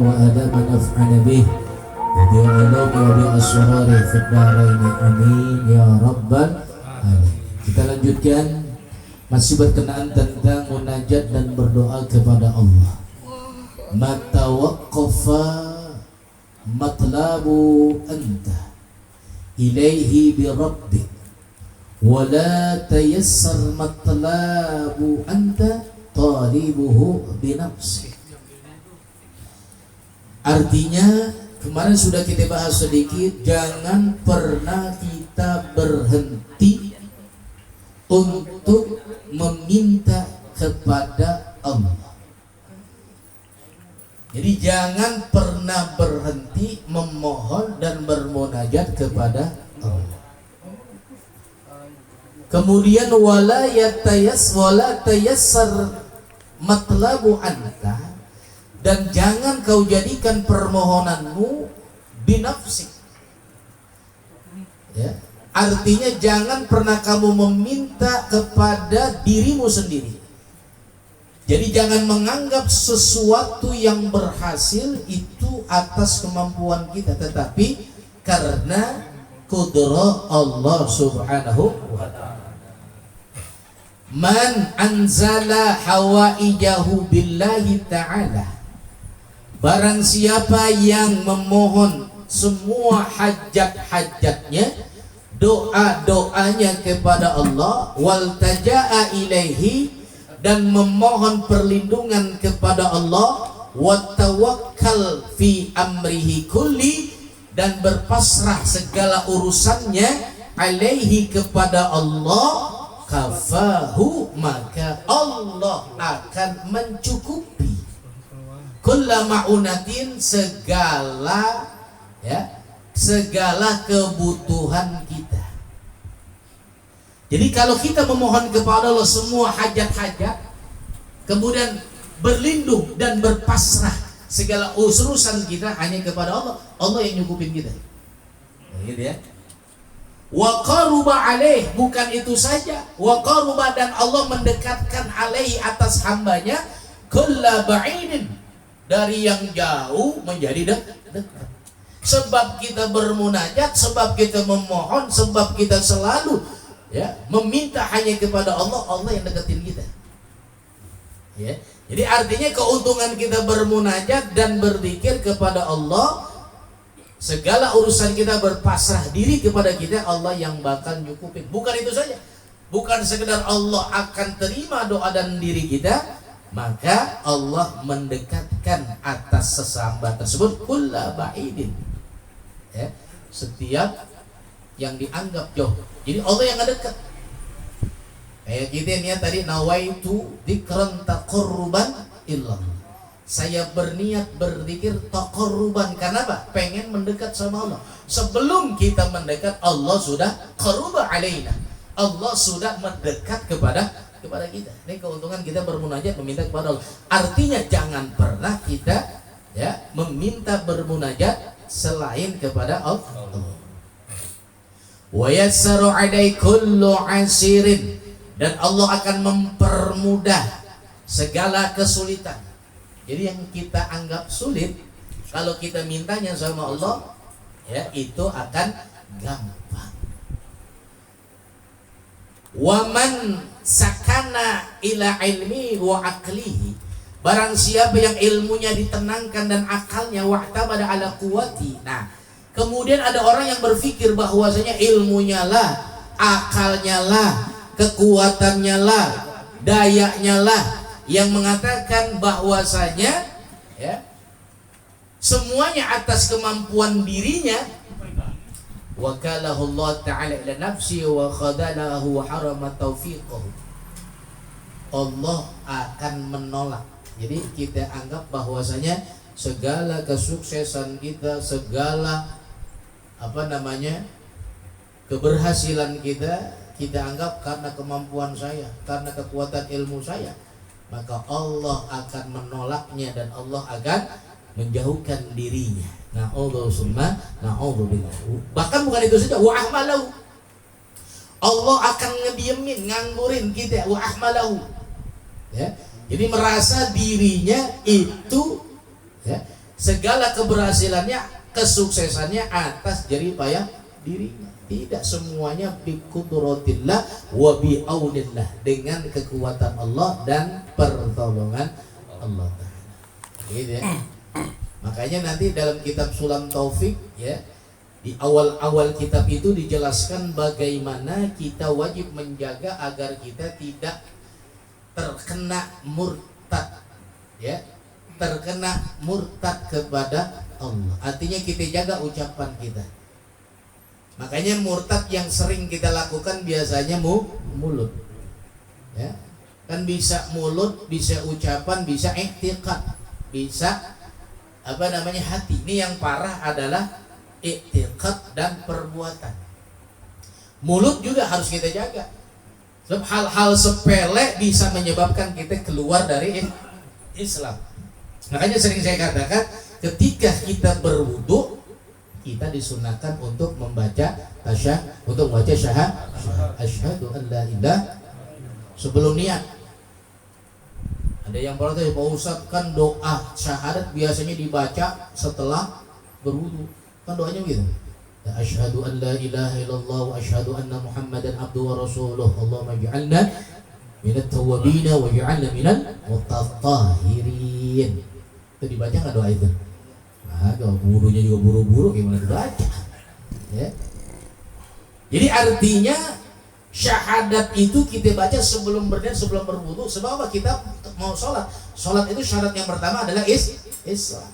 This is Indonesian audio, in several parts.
وأدام نفعنا به بعلوم وبأسرار في الدارين amin ya rabbal alamin. Kita lanjutkan masih berkenaan tentang munajat dan berdoa kepada Allah. Mata waqafa matlabu anta ilaihi bi rabbik wa la tayassar matlabu anta talibuhu bi nafsik. Artinya kemarin sudah kita bahas sedikit, jangan pernah kita berhenti untuk meminta kepada Allah. Jadi jangan pernah berhenti memohon dan bermunajat kepada Allah. Kemudian wala tayassar matlabu anta, dan jangan kau jadikan permohonanmu binafsik. Ya, artinya jangan pernah kamu meminta kepada dirimu sendiri. Jadi jangan menganggap sesuatu yang berhasil itu atas kemampuan kita, tetapi karena kudrah Allah Subhanahu wa ta'ala. Man anzala hawaijahu billahi ta'ala, barang siapa yang memohon semua hajat-hajatnya, doa-doanya kepada Allah, wal taja'a ilaihi, dan memohon perlindungan kepada Allah, wa tawakkal fi amrihi kulli, dan berpasrah segala urusannya alaihi kepada Allah, kafahu, maka Allah akan mencukupi kulla ma'unatin, segala kebutuhan kita. Jadi kalau kita memohon kepada Allah semua hajat-hajat, kemudian berlindung dan berpasrah segala urusan kita hanya kepada Allah, Allah yang nyukupin kita. Gitu ya. Wa qaruba alaih, bukan itu saja, wa qaruba, dan Allah mendekatkan alaihi atas hambanya kulla ba'idin, dari yang jauh menjadi dekat. Sebab kita bermunajat, sebab kita memohon, sebab kita selalu meminta hanya kepada Allah, Allah yang deketin kita. Ya. Jadi artinya keuntungan kita bermunajat dan berzikir kepada Allah, segala urusan kita berpasrah diri kepada kita, Allah yang bakal nyukupin. Bukan itu saja, bukan sekedar Allah akan terima doa dan diri kita, maka Allah mendekatkan atas sesama tersebut kulla ba'idin, ya, setiap yang dianggap jauh. Jadi Allah yang dekat. Kayak kita nih tadi, nawaitu dzikran taqarruban illallah. Saya berniat berzikir taqarruban, karena apa? Pengen mendekat sama Allah. Sebelum kita mendekat, Allah sudah qaruba alaina. Allah sudah mendekat kepada kita. Ini keuntungan kita bermunajat, meminta kepada Allah. Artinya jangan pernah kita meminta bermunajat selain kepada Allah. Wa yassaru alai kullu asirin, dan Allah akan mempermudah segala kesulitan. Jadi yang kita anggap sulit, kalau kita mintanya sama Allah, itu akan gampang. Waman sakana ila ilmi wa aqlihi, barang siapa yang ilmunya ditenangkan dan akalnya wa'tamada ala quwwati. Nah, kemudian ada orang yang berpikir bahwasanya ilmunya lah, akalnya lah, kekuatannya lah, dayanya lah yang mengatakan bahwasanya semuanya atas kemampuan dirinya. Wakalahu Allah Ta'ala ila nafsi wa khadalahu wa harama taufiqahu. Allah akan menolak. Jadi kita anggap bahwasanya segala kesuksesan kita, segala keberhasilan kita anggap karena kemampuan saya, karena kekuatan ilmu saya, maka Allah akan menolaknya dan Allah akan menjauhkan dirinya. Na'udzubillah. Bahkan bukan itu saja, wa ahmalahu, Allah akan ngediemin, nganggurin kita, wa ahmalahu. Jadi merasa dirinya itu segala keberhasilannya, kesuksesannya atas jerih payah dirinya. Tidak, semuanya bi qudratillah wa bi aunillah, dengan kekuatan Allah dan pertolongan Allah Ta'ala. Gitu ya. Makanya nanti dalam kitab Sulam Taufik ya, di awal-awal kitab itu dijelaskan bagaimana kita wajib menjaga agar kita tidak terkena murtad ya, terkena murtad kepada Allah. Artinya kita jaga ucapan kita. Makanya murtad yang sering kita lakukan biasanya mulut. Ya. Kan bisa mulut, bisa ucapan, bisa i'tiqad, bisa hati. Ini yang parah adalah i'tiqad dan perbuatan. Mulut juga harus kita jaga. Sebab hal-hal sepele bisa menyebabkan kita keluar dari Islam. Makanya sering saya katakan, ketika kita berwudu, kita disunahkan untuk membaca syahadat, asyhadu an la ilaha, sebelum niat. Ada yang protes, Pak Ustaz, kan doa syahadat biasanya dibaca setelah berwudu. Kan doanya begitu. Asyhadu an la ilaha illallah wa asyhadu anna Muhammadan abduhu wa rasuluh. Allahumma ij'alna minat tawwabin wa ij'alna minal mutatahhirin. Itu dibaca enggak doa itu? Kalau wudunya juga buru-buru, gimana dibaca? Ya. Jadi artinya syahadat itu kita baca sebelum berniat, sebelum berwudu. Sebab apa? Kita mau sholat. Sholat itu syarat yang pertama adalah Islam.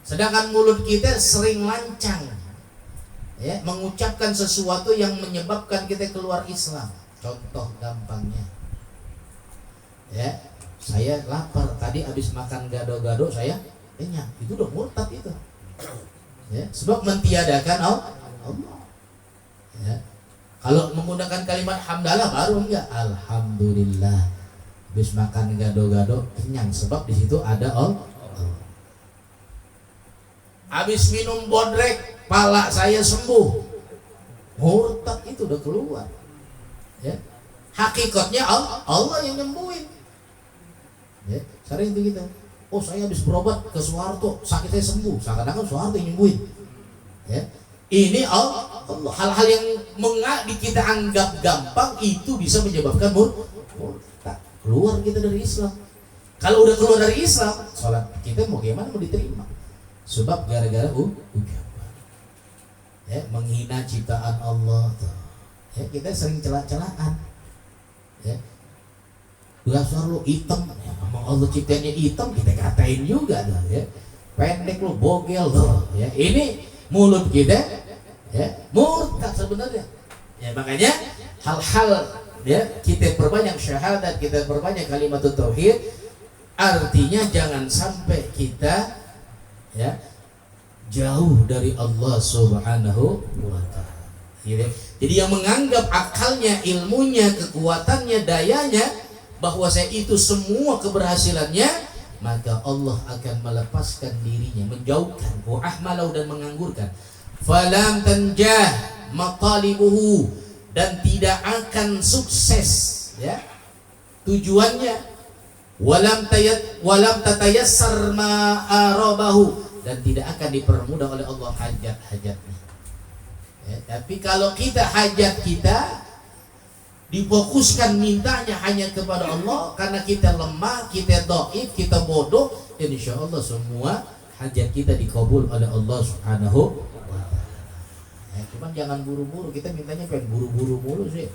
Sedangkan mulut kita sering lancang, ya, mengucapkan sesuatu yang menyebabkan kita keluar Islam. Contoh gampangnya, ya, saya lapar tadi habis makan gado-gado saya kenyang, itu udah murtad itu. Ya, sebab mentiadakan Allah. Ya. Kalau menggunakan kalimat hamdalah baru enggak, alhamdulillah habis makan gado-gado kenyang, sebab di situ ada Allah. Habis minum bodrek pala saya sembuh, murtad itu udah keluar. Ya. Hakikatnya Allah yang nyembuhin. Ya, sering itu kita. Oh, saya habis berobat ke Soeharto, sakit saya sembuh. Seakan-akan Soeharto yang nyembuhin. Ya. Ini Allah. Hal-hal yang kita anggap gampang itu bisa menyebabkan murtad. Keluar kita dari Islam. Kalau udah keluar dari Islam, sholat kita mau gimana mau diterima? Sebab gara-gara ucapan. Ya, menghina ciptaan Allah. Ya, kita sering celah-celahan. Ya. Dasar lu hitam, ya, emang Allah ciptanya hitam, kita katain juga dah, ya. Pendek lu, bogel lu, ya. Ini mulut kita, ya, murtad sebenarnya. Ya, makanya hal-hal, ya, kita perbanyak syahadat, kita perbanyak kalimat tauhid. Artinya jangan sampai kita, ya, jauh dari Allah Subhanahu wa ta'ala. Jadi yang menganggap akalnya, ilmunya, kekuatannya, dayanya bahwa saya itu semua keberhasilannya, maka Allah akan melepaskan dirinya, menjauhkan wa ahmalau, dan menganggurkan. Falam tanjah matalibuhu, dan tidak akan sukses, ya, tujuannya. Walam tatayassar ma arabahu, dan tidak akan dipermudah oleh Allah hajat-hajatnya. Ya, tapi kalau kita hajat kita difokuskan mintanya hanya kepada Allah, karena kita lemah, kita dhaif, kita bodoh, dan insya Allah semua hajat kita dikabul oleh Allah Subhanahu wa ta'ala. Ya, cuman jangan buru-buru, kita mintanya pengen buru-buru mulu sih.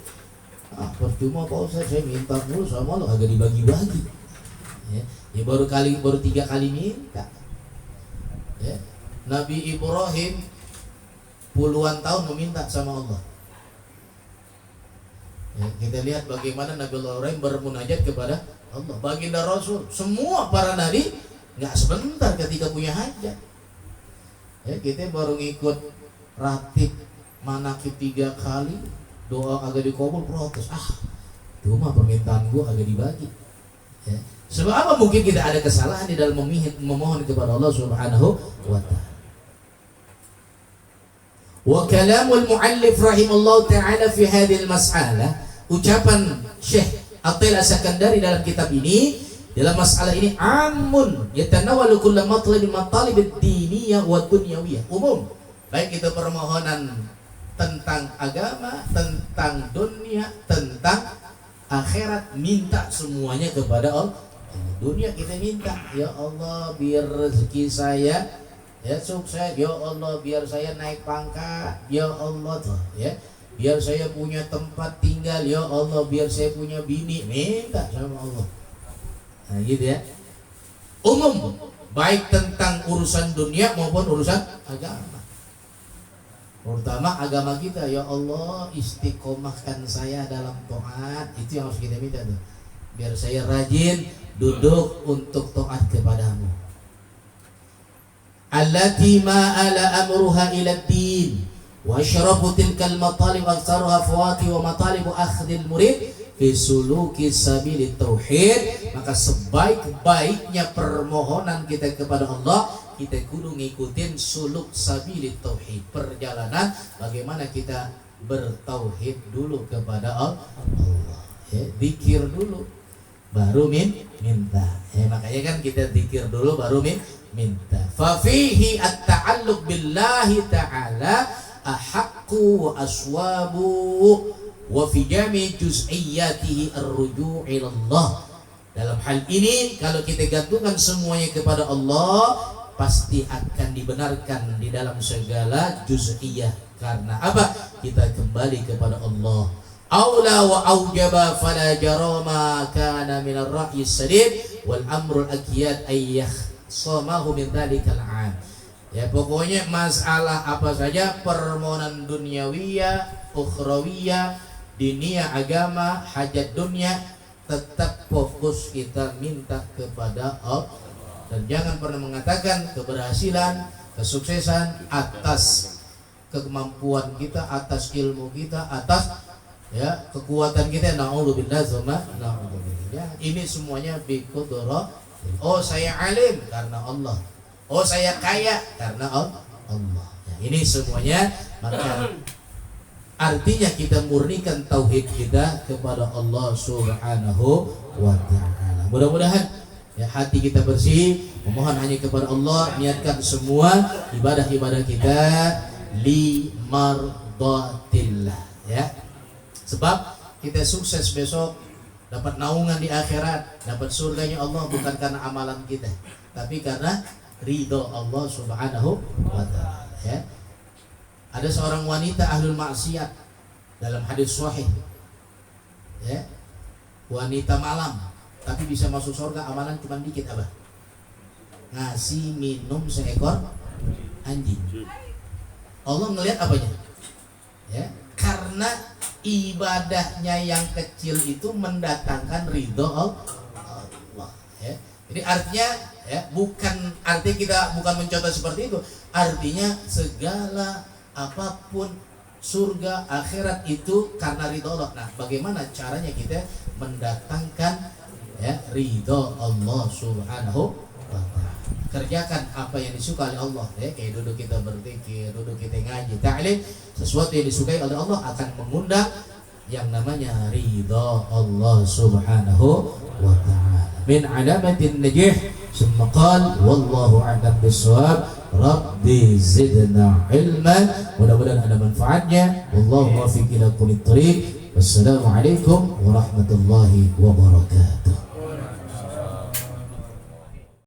Percuma Pak Ustaz, saya minta mulu sama Allah agak dibagi-bagi. Ya, baru 3 kali minta. Ya, Nabi Ibrahim puluhan tahun meminta sama Allah. Ya, kita lihat bagaimana Nabi Ibrahim bermunajat kepada Allah. Baginda Rasul, semua para nabi nggak sebentar ketika punya hajat. Ya, kita baru ngikut ratib manakib 3 kali, doa agak dikabul, protes. Cuma permintaan gua agak dibagi. Ya. Sebab apa? Mungkin kita ada kesalahan di dalam memohon kepada Allah Subhanahu wa ta'ala. Wa kalamul muallif rahimahullah ta'ala fi hadhil mas'alah, ucapan Syekh Athaillah As-Sakandari dalam kitab ini, dalam masalah ini amun yatanawalu kulla matlabin matalibid diniyah wa dunyawiyah, umum, baik itu permohonan tentang agama, tentang dunia, tentang akhirat, minta semuanya kepada Allah. Dunia kita minta, ya Allah biar rezeki saya ya sukses, ya Allah biar saya naik pangkat, ya Allah tuh ya, biar saya punya tempat tinggal, ya Allah biar saya punya bini, minta sama Allah. Nah gitu ya, umum, baik tentang urusan dunia maupun urusan agama. Terutama agama kita, ya Allah istiqomahkan saya dalam taat, itu yang harus kita minta tuh, biar saya rajin duduk untuk taat kepadamu. Allati ma'ala amruha ila din wa asyrafu tilkal matalib aktsaruha fawati wa matalibu akhdil murid fi suluki sabilit tauhid. Maka sebaik-baiknya permohonan kita kepada Allah, kita kudu ngikutin suluk sabilit tauhid, perjalanan bagaimana kita bertauhid dulu kepada Allah ya, zikir dulu baru minta ya, makanya kan kita zikir dulu baru minta. Fa fihi at-ta'alluq billahi ta'ala ahaqqu wa aswabu wa fi jami' juz'iyyatihi ar-ruju' ila Allah. Dalam hal ini kalau kita gantungkan semuanya kepada Allah, pasti akan dibenarkan di dalam segala juz'iyah. Karena apa? Kita kembali kepada Allah. Aula wa aujaba fala jarama kana min ar-ra'yi sadid wal amru al-akiyad ayyah samahu min dhalikal 'am. Ya pokoknya masalah apa saja, permohonan duniawiyah, ukhrawiyah, diniyah, agama, hajat dunia, tetap fokus kita minta kepada Allah. Dan jangan pernah mengatakan keberhasilan, kesuksesan atas kemampuan kita, atas ilmu kita, atas ya kekuatan kita. Na'udzubillah zoma na'udzubillah. Ini semuanya biqudra. Oh saya alim karena Allah. Oh saya kaya karena Allah. Ya, ini semuanya maka artinya kita murnikan tauhid kita kepada Allah Subhanahu wa taala. Mudah-mudahan ya hati kita bersih, memohon hanya kepada Allah, niatkan semua ibadah-ibadah kita li mardatillah ya. Sebab kita sukses besok, dapat naungan di akhirat, dapat surganya Allah bukan karena amalan kita, tapi karena ridho Allah Subhanahu wa taala ya. Ada seorang wanita ahlul maksiat dalam hadis sahih ya, wanita malam tapi bisa masuk surga, amalan cuma dikit apa? Ngasih minum seekor anjing. Allah ngelihat apanya? Ya, karena ibadahnya yang kecil itu mendatangkan ridho Allah. Ya. Jadi artinya ya, bukan artinya kita bukan mencontoh seperti itu. Artinya segala apapun surga akhirat itu karena ridho Allah. Nah, bagaimana caranya kita mendatangkan ya ridho Allah Subhanahu wa taala? Kerjakan apa yang disukai oleh Allah ya, kayak duduk kita berzikir, duduk kita ngaji, ta'lim, sesuatu yang disukai oleh Allah akan mengundang yang namanya ridha Allah Subhanahu wa taala. Min alamatin najih, summa qala wallahu a'lam bis-shawab, rabbi zidna ilman. Mudah-mudahan ada manfaatnya. Wallahu muwaffiq ila aqwamit thoriq. Wassalamu alaikum warahmatullahi wabarakatuh.